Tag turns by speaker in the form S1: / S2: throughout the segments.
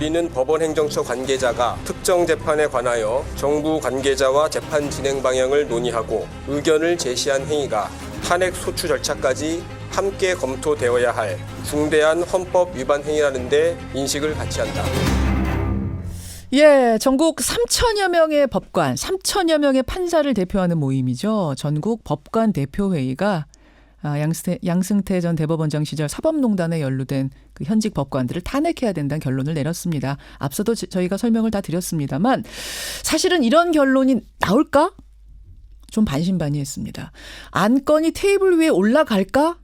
S1: 우리는 법원행정처 관계자가 특정 재판에 관하여 정부 관계자와 재판 진행 방향을 논의하고 의견을 제시한 행위가 탄핵 소추 절차까지 함께 검토되어야 할 중대한 헌법 위반 행위라는 데 인식을 같이 한다.
S2: 예, 전국 3천여 명의 법관, 3천여 명의 판사를 대표하는 모임이죠. 전국 법관 대표회의가 양승태 전 대법원장 시절 사법농단에 연루된 그 현직 법관들을 탄핵해야 된다는 결론을 내렸습니다. 앞서도 저희가 설명을 다 드렸습니다만 사실은 이런 결론이 나올까? 좀 반신반의했습니다. 안건이 테이블 위에 올라갈까?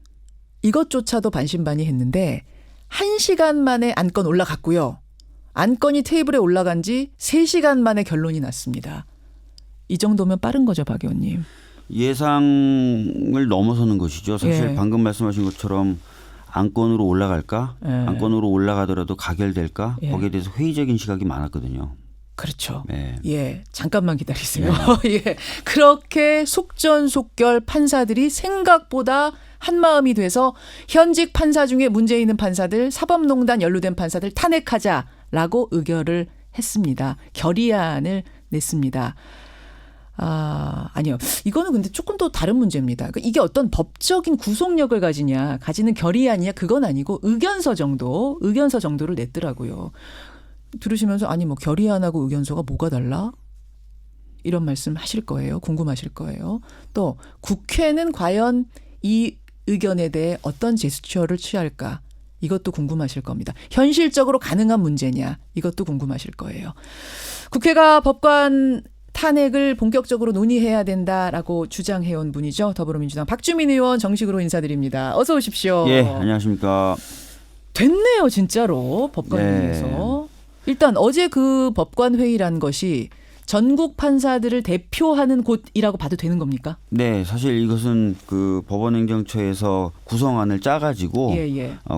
S2: 이것조차도 반신반의했는데 1시간 만에 안건 올라갔고요. 안건이 테이블에 올라간 지 3시간 만에 결론이 났습니다. 이 정도면 빠른 거죠, 박 의원님.
S3: 예상을 넘어서는 것이죠. 사실
S2: 예.
S3: 방금 말씀하신 것처럼 안건으로 올라갈까?
S2: 예.
S3: 안건으로 올라가더라도 가결될까?
S2: 예.
S3: 거기에 대해서 회의적인 시각이 많았거든요.
S2: 그렇죠.
S3: 네.
S2: 예, 잠깐만 기다리세요. 예, 그렇게 속전속결 판사들이 생각보다 한마음이 돼서 현직 판사 중에 문제 있는 판사들, 사법농단 연루된 판사들 탄핵하자라고 의결을 했습니다. 결의안을 냈습니다. 아니요. 이거는 근데 조금 더 다른 문제입니다. 그러니까 이게 어떤 법적인 구속력을 가지는 결의안이냐 그건 아니고 의견서 정도를 냈더라고요. 들으시면서 아니 뭐 결의안하고 의견서가 뭐가 달라? 이런 말씀 하실 거예요. 궁금하실 거예요. 또 국회는 과연 이 의견에 대해 어떤 제스처를 취할까? 이것도 궁금하실 겁니다. 현실적으로 가능한 문제냐? 이것도 궁금하실 거예요. 국회가 법관 탄핵을 본격적으로 논의해야 된다라고 주장해온 분이죠. 더불어민주당 박주민 의원 정식으로 인사드립니다. 어서 오십시오.
S3: 예, 안녕하십니까.
S2: 됐네요, 진짜로 법관회의에서. 일단 어제 그 법관회의란 것이 전국 판사들을 대표하는 곳이라고 봐도 되는 겁니까?
S3: 네, 사실 이것은 그 법원행정처에서 구성안을 짜가지고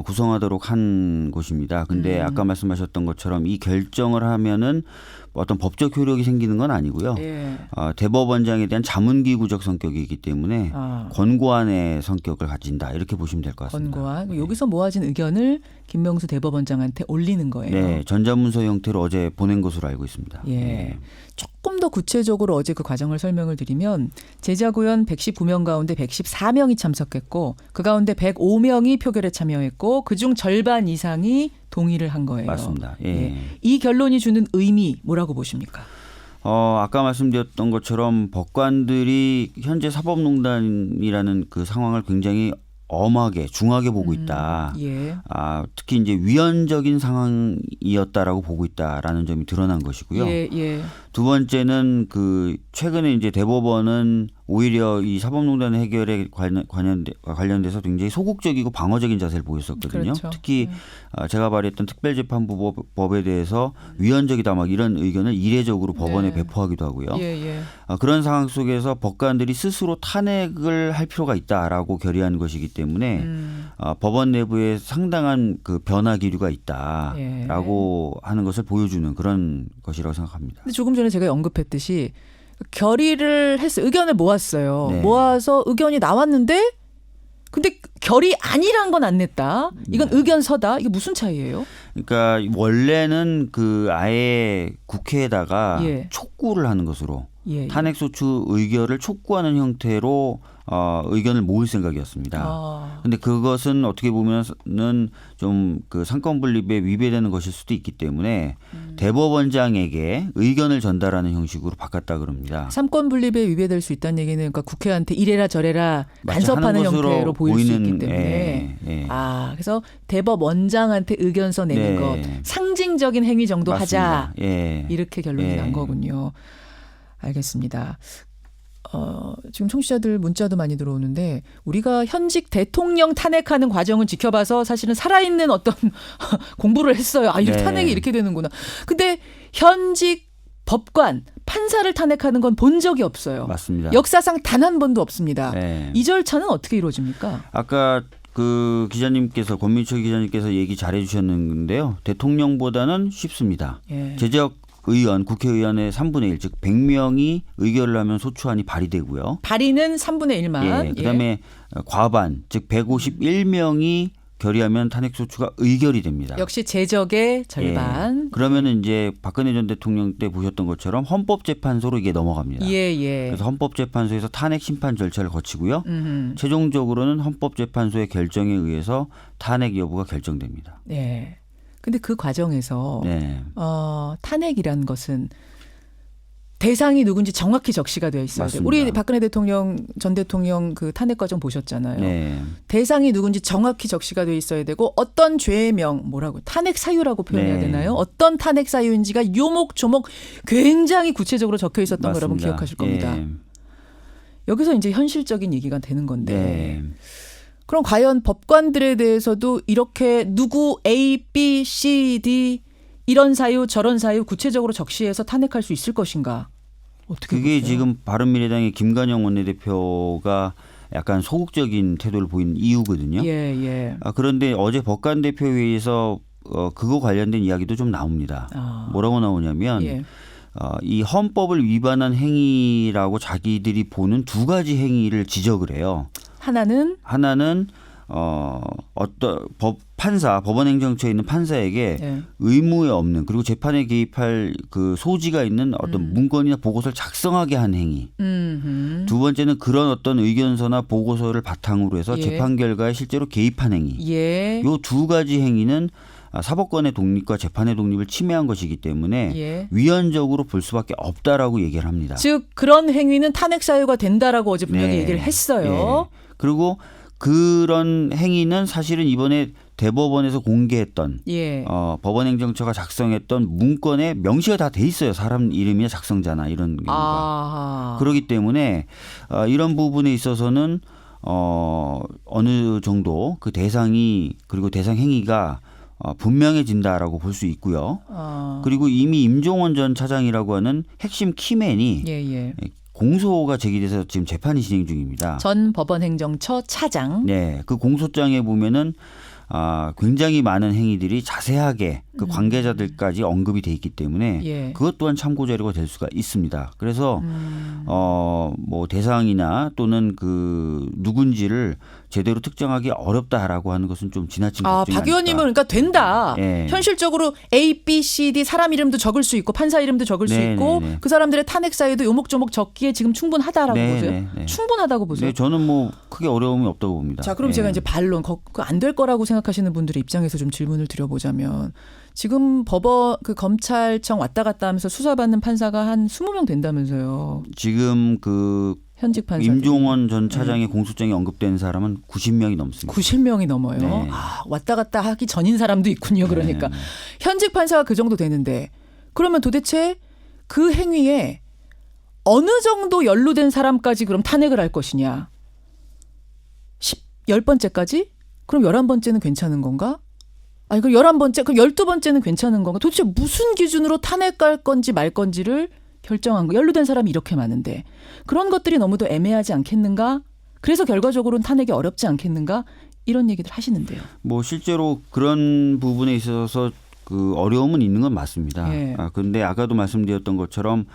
S3: 구성하도록 한 곳입니다. 근데 아까 말씀하셨던 것처럼 이 결정을 하면은 어떤 법적 효력이 생기는 건 아니고요.
S2: 예.
S3: 대법원장에 대한 자문기구적 성격이기 때문에 권고안의 성격을 가진다 이렇게 보시면 될 것 같습니다.
S2: 권고안.
S3: 네.
S2: 여기서 모아진 의견을 김명수 대법원장한테 올리는 거예요.
S3: 네, 전자문서 형태로 어제 보낸 것으로 알고 있습니다.
S2: 예.
S3: 네.
S2: 조금 더 구체적으로 어제 그 과정을 설명을 드리면 제자구현 119명 가운데 114명이 참석했고 그 가운데 105명이 표결에 참여했고 그중 절반 이상이 동의를 한 거예요.
S3: 맞습니다. 예.
S2: 예. 이 결론이 주는 의미 뭐라고 보십니까?
S3: 아까 말씀드렸던 것처럼 법관들이 현재 사법농단이라는 그 상황을 굉장히 엄하게 중하게 보고 있다.
S2: 예.
S3: 특히 이제 위헌적인 상황이었다라고 보고 있다라는 점이 드러난 것이고요.
S2: 예.
S3: 두 번째는 그 최근에 이제 대법원은 오히려 이 사법농단 해결에 관련돼서 굉장히 소극적이고 방어적인 자세를 보였었거든요.
S2: 그렇죠.
S3: 특히 제가 발의했던 특별재판부법에 대해서 위헌적이다 막 이런 의견을 이례적으로 법원에 배포하기도 하고요. 그런 상황 속에서 법관들이 스스로 탄핵을 할 필요가 있다라고 결의한 것이기 때문에 법원 내부에 상당한 그 변화 기류가 있다라고 하는 것을 보여주는 그런 것이라고 생각합니다.
S2: 근데 조금 전에 제가 언급했듯이 결의를 했어요. 의견을 모았어요.
S3: 네.
S2: 모아서 의견이 나왔는데 근데 결의 아니란 건 안 냈다. 이건 의견서다. 이게 무슨 차이예요?
S3: 그러니까 원래는 그 아예 국회에다가 촉구를 하는 것으로 탄핵소추 의결을 촉구하는 형태로 의견을 모을 생각이었습니다. 그런데 그것은 어떻게 보면은 좀 그 상권분립에 위배되는 것일 수도 있기 때문에 대법원장에게 의견을 전달하는 형식으로 바꿨다 그럽니다.
S2: 삼권 분립에 위배될 수 있다는 얘기는 그러니까 국회한테 이래라 저래라 간섭하는 형태로 보일 수 있기 때문에 그래서 대법원장한테 의견서 내는 것 상징적인 행위 정도
S3: 맞습니다.
S2: 하자 이렇게 결론이 난 거군요. 알겠습니다. 지금 청취자들 문자도 많이 들어오는데 우리가 현직 대통령 탄핵하는 과정을 지켜봐서 사실은 살아있는 어떤 공부를 했어요. 이 탄핵이 이렇게 되는구나. 근데 현직 법관, 판사를 탄핵하는 건 본 적이 없어요.
S3: 맞습니다.
S2: 역사상 단 한 번도 없습니다. 이 절차는 어떻게 이루어집니까?
S3: 아까 그 기자님께서 권민철 기자님께서 얘기 잘해 주셨는데요. 대통령보다는 쉽습니다. 제적 의원, 국회의원의 3분의 1, 즉 100명이 의결을 하면 소추안이 발의되고요.
S2: 발의는 3분의 1만.
S3: 그다음에 과반, 즉 151명이 결의하면 탄핵 소추가 의결이 됩니다.
S2: 역시 제적의 절반.
S3: 예. 그러면은 이제 박근혜 전 대통령 때 보셨던 것처럼 헌법재판소로 이게 넘어갑니다. 그래서 헌법재판소에서 탄핵 심판 절차를 거치고요. 최종적으로는 헌법재판소의 결정에 의해서 탄핵 여부가 결정됩니다.
S2: 네. 근데 그 과정에서 탄핵이라는 것은 대상이 누군지 정확히 적시가 되어 있어야 돼요. 우리 박근혜 전 대통령 그 탄핵 과정 보셨잖아요.
S3: 네.
S2: 대상이 누군지 정확히 적시가 되어 있어야 되고 어떤 죄명 탄핵 사유라고 표현해야 되나요? 어떤 탄핵 사유인지가 요목조목 굉장히 구체적으로 적혀 있었던 거 여러분 기억하실 겁니다. 여기서 이제 현실적인 얘기가 되는 건데 그럼 과연 법관들에 대해서도 이렇게 누구 A, B, C, D 이런 사유 저런 사유 구체적으로 적시해서 탄핵할 수 있을 것인가? 어떻게
S3: 그게
S2: 보세요?
S3: 지금 바른미래당의 김관영 원내대표가 약간 소극적인 태도를 보인 이유거든요. 그런데 어제 법관대표회의에서 그거 관련된 이야기도 좀 나옵니다. 뭐라고 나오냐면 이 헌법을 위반한 행위라고 자기들이 보는 두 가지 행위를 지적을 해요. 하나는 어떤 법원행정처에 있는 판사에게 의무에 없는 그리고 재판에 개입할 그 소지가 있는 어떤 문건이나 보고서를 작성하게 한 행위. 두 번째는 그런 어떤 의견서나 보고서를 바탕으로 해서 재판 결과에 실제로 개입한 행위. 요 두 가지 행위는 사법권의 독립과 재판의 독립을 침해한 것이기 때문에 위헌적으로 볼 수밖에 없다라고 얘기를 합니다.
S2: 즉 그런 행위는 탄핵 사유가 된다라고 어제 분명히 얘기를 했어요.
S3: 그리고 그런 행위는 사실은 이번에 대법원에서 공개했던 법원행정처가 작성했던 문건에 명시가 다 돼 있어요. 사람 이름이나 작성자나 이런 경우가. 그렇기 때문에 이런 부분에 있어서는 어느 정도 그 대상이 그리고 대상 행위가 분명해진다라고 볼 수 있고요. 그리고 이미 임종원 전 차장이라고 하는 핵심 키맨이 공소가 제기돼서 지금 재판이 진행 중입니다.
S2: 전 법원행정처 차장.
S3: 네, 그 공소장에 보면은 굉장히 많은 행위들이 자세하게 그 관계자들까지 언급이 돼 있기 때문에 그것 또한 참고 자료가 될 수가 있습니다. 그래서 뭐 대상이나 또는 그 누군지를 제대로 특정하기 어렵다라고 하는 것은 좀 지나친 걱정이
S2: 박 의원님은 그러니까 된다.
S3: 네.
S2: 현실적으로 A, B, C, D 사람 이름도 적을 수 있고 판사 이름도 적을 수 있고 그 사람들의 탄핵 사유도 요목조목 적기에 지금 충분하다라고 보세요. 충분하다고 보세요.
S3: 네, 저는 뭐 크게 어려움이 없다고 봅니다.
S2: 자, 그럼 제가 이제 반론 안 될 거라고 생각하시는 분들의 입장에서 좀 질문을 드려보자면 지금 법원 그 검찰청 왔다 갔다 하면서 수사받는 판사가 한 20명 된다면서요.
S3: 지금 그
S2: 현직 판사
S3: 임종원 전 차장의 공소장에 언급된 사람은 90명이 넘습니다.
S2: 90명이 넘어요. 왔다 갔다 하기 전인 사람도 있군요. 그러니까 현직 판사가 그 정도 되는데 그러면 도대체 그 행위에 어느 정도 연루된 사람까지 그럼 탄핵을 할 것이냐. 10번째까지? 그럼 11번째는 괜찮은 건가? 아니, 그럼 11번째, 그럼 12번째는 괜찮은 건가? 도대체 무슨 기준으로 탄핵할 건지 말 건지를 결정한 거. 연루된 사람이 이렇게 많은데. 그런 것들이 너무도 애매하지 않겠는가? 그래서 결과적으로는 탄핵이 어렵지 않겠는가? 이런 얘기들 하시는데요.
S3: 뭐 실제로 그런 부분에 있어서 그 어려움은 있는 건 맞습니다. 그런데 아까도 말씀드렸던 것처럼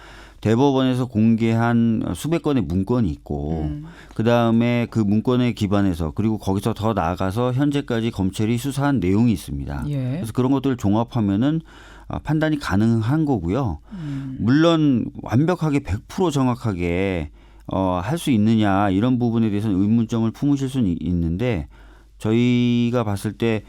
S3: 대법원에서 공개한 수백 건의 문건이 있고 그다음에 그 문건에 기반해서 그리고 거기서 더 나아가서 현재까지 검찰이 수사한 내용이 있습니다. 그래서 그런 것들을 종합하면은 판단이 가능한 거고요. 물론 완벽하게 100% 정확하게 할 수 있느냐 이런 부분에 대해서는 의문점을 품으실 수는 있는데 저희가 봤을 때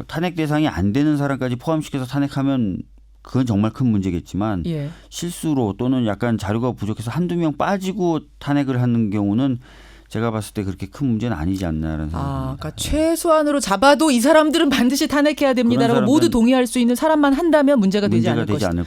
S3: 탄핵 대상이 안 되는 사람까지 포함시켜서 탄핵하면 그건 정말 큰 문제겠지만 실수로 또는 약간 자료가 부족해서 한두 명 빠지고 탄핵을 하는 경우는 제가 봤을 때 그렇게 큰 문제는 아니지 않나라는 생각입니다.
S2: 그러니까 최소한으로 잡아도 이 사람들은 반드시 탄핵해야 됩니다라고 모두 동의할 수 있는 사람만 한다면 문제가 되지 않을
S3: 것이다는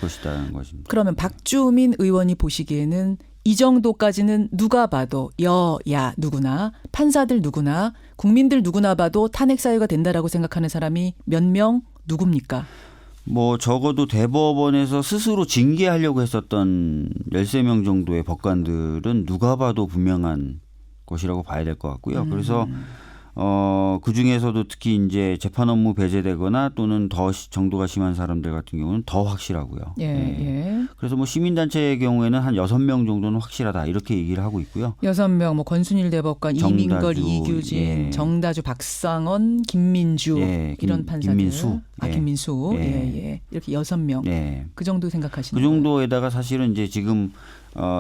S3: 것입니다.
S2: 그러면 박주민 의원이 보시기에는 이 정도까지는 누가 봐도 여야 누구나 판사들 누구나 국민들 누구나 봐도 탄핵 사유가 된다라고 생각하는 사람이 몇 명 누굽니까?
S3: 뭐 적어도 대법원에서 스스로 징계하려고 했었던 13명 정도의 법관들은 누가 봐도 분명한 것이라고 봐야 될 것 같고요. 그래서 그 중에서도 특히 이제 재판 업무 배제되거나 또는 더 정도가 심한 사람들 같은 경우는 더 확실하고요.
S2: 예, 예.
S3: 그래서 뭐 시민단체의 경우에는 한 6명 정도는 확실하다 이렇게 얘기를 하고 있고요.
S2: 6명, 뭐 권순일 대법관,
S3: 정다주,
S2: 이민걸, 이규진,
S3: 예.
S2: 정다주, 박상원, 김민주 이런 판사들.
S3: 김민수.
S2: 김민수. 예. 이렇게 6명.
S3: 예.
S2: 그 정도 생각하시는
S3: 그 정도에다가 사실은 이제 지금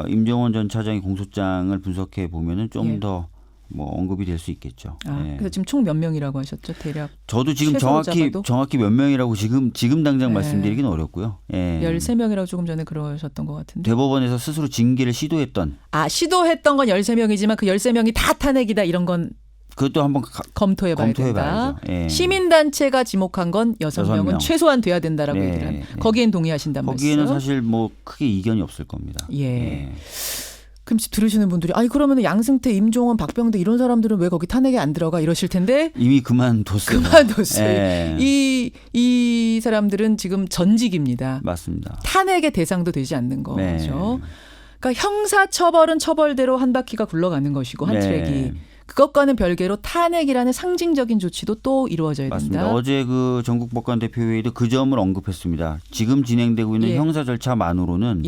S3: 임정원 전 차장의 공소장을 분석해 보면은 좀 더 뭐 언급이 될 수 있겠죠.
S2: 그래서 지금 총 몇 명이라고 하셨죠? 대략.
S3: 저도 지금 정확히 몇 명이라고 지금 당장 말씀드리기는 어렵고요.
S2: 13명이라고 조금 전에 그러셨던 것 같은데.
S3: 대법원에서 스스로 징계를 시도했던.
S2: 시도했던 건 13명이지만 그 13명이 다 탄핵이다 이런 건
S3: 그것도 한번
S2: 검토해봐야 된다. 시민단체가 지목한 건 6명은 최소한 돼야 된다라고 얘기를 한. 거기엔 동의하신단 말씀.
S3: 거기에는 사실 뭐 크게 이견이 없을 겁니다.
S2: 그럼 들으시는 분들이 그러면 양승태, 임종원, 박병대 이런 사람들은 왜 거기 탄핵에 안 들어가 이러실 텐데
S3: 이미 그만뒀어요.
S2: 이 사람들은 지금 전직입니다.
S3: 맞습니다.
S2: 탄핵의 대상도 되지 않는 거죠. 그러니까 형사처벌은 처벌대로 한 바퀴가 굴러가는 것이고 한 트랙이. 그것과는 별개로 탄핵이라는 상징적인 조치도 또 이루어져야
S3: 맞습니다.
S2: 된다.
S3: 어제 그 전국법관대표회의도 그 점을 언급했습니다. 지금 진행되고 있는 형사 절차만으로는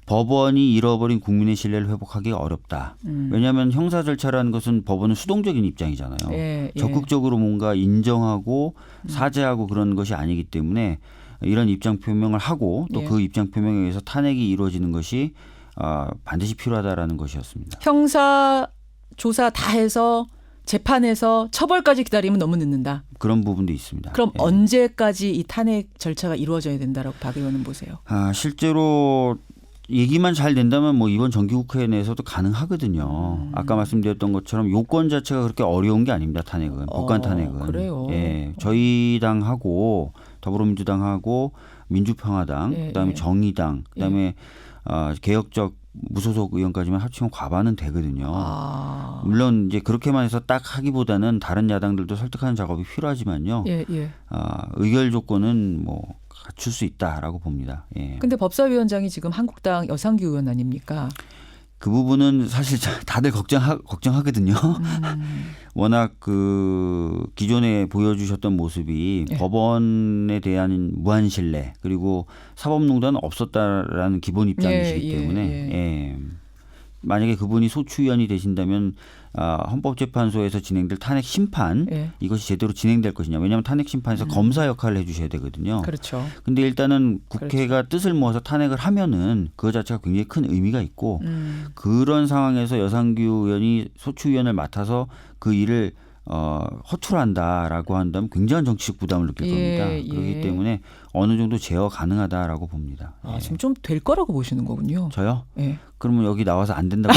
S3: 법원이 잃어버린 국민의 신뢰를 회복하기가 어렵다. 왜냐하면 형사 절차라는 것은 법원은 수동적인 입장이잖아요. 적극적으로 뭔가 인정하고 사죄하고 그런 것이 아니기 때문에 이런 입장 표명을 하고 또 그 입장 표명에 의해서 탄핵이 이루어지는 것이 반드시 필요하다라는 것이었습니다.
S2: 형사 조사 다 해서 재판에서 처벌까지 기다리면 너무 늦는다.
S3: 그런 부분도 있습니다.
S2: 그럼 언제까지 이 탄핵 절차가 이루어져야 된다라고 박 의원은 보세요?
S3: 실제로 얘기만 잘 된다면 뭐 이번 정기국회 내에서도 가능하거든요. 아까 말씀드렸던 것처럼 요건 자체가 그렇게 어려운 게 아닙니다. 탄핵은. 법관 탄핵은.
S2: 그래요?
S3: 저희 당하고 더불어민주당하고 민주평화당 그다음에 정의당 그다음에 개혁적 무소속 의원까지만 합치면 과반은 되거든요. 물론 이제 그렇게만 해서 딱 하기보다는 다른 야당들도 설득하는 작업이 필요하지만요. 의결 조건은 뭐 갖출 수 있다라고 봅니다.
S2: 근데 법사위원장이 지금 한국당 여상규 의원 아닙니까?
S3: 그 부분은 사실 다들 걱정하거든요. 워낙 그 기존에 보여주셨던 모습이 법원에 대한 무한 신뢰 그리고 사법농단은 없었다라는 기본 입장이시기 때문에 만약에 그분이 소추위원이 되신다면 헌법재판소에서 진행될 탄핵 심판 이것이 제대로 진행될 것이냐. 왜냐하면 탄핵 심판에서 검사 역할을 해주셔야 되거든요.
S2: 그렇죠.
S3: 근데 일단은 국회가 뜻을 모아서 탄핵을 하면은 그거 자체가 굉장히 큰 의미가 있고 그런 상황에서 여상규 의원이 소추위원을 맡아서 그 일을 허투루한다라고 한다면 굉장한 정치적 부담을 느낄 겁니다. 그렇기 때문에 어느 정도 제어 가능하다라고 봅니다.
S2: 지금 좀 될 거라고 보시는 거군요.
S3: 저요? 그러면 여기 나와서 안 된다고.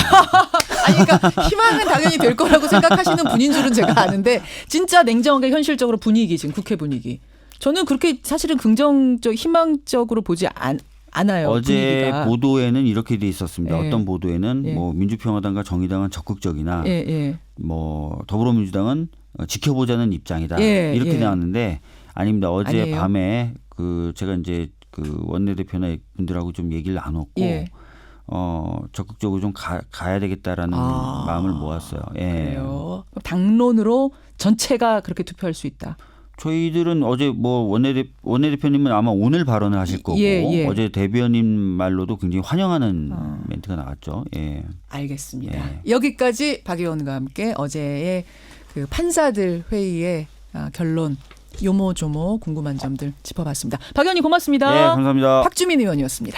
S2: 그러니까 희망은 당연히 될 거라고 생각하시는 분인 줄은 제가 아는데 진짜 냉정하게 현실적으로 분위기 지금 국회 분위기. 저는 그렇게 사실은 희망적으로 보지 않아요.
S3: 어제
S2: 분위기가.
S3: 보도에는 이렇게 돼 있었습니다. 어떤 보도에는 뭐 민주평화당과 정의당은 적극적이나 뭐 더불어민주당은 지켜보자는 입장이다. 이렇게 나왔는데 아닙니다. 어제
S2: 아니에요.
S3: 밤에 제가 이제 그 원내대표나 분들하고 좀 얘기를 나눴고 적극적으로 좀 가야 되겠다라는 마음을 모았어요.
S2: 그래요. 당론으로 전체가 그렇게 투표할 수 있다.
S3: 저희들은 어제 뭐 원내대표님은 아마 오늘 발언을 하실 거고 어제 대변인 말로도 굉장히 환영하는 멘트가 나왔죠.
S2: 알겠습니다. 여기까지 박 의원과 함께 어제의 그 판사들 회의의 결론 요모조모 궁금한 점들 짚어봤습니다. 박 의원님 고맙습니다.
S3: 감사합니다.
S2: 박주민 의원이었습니다.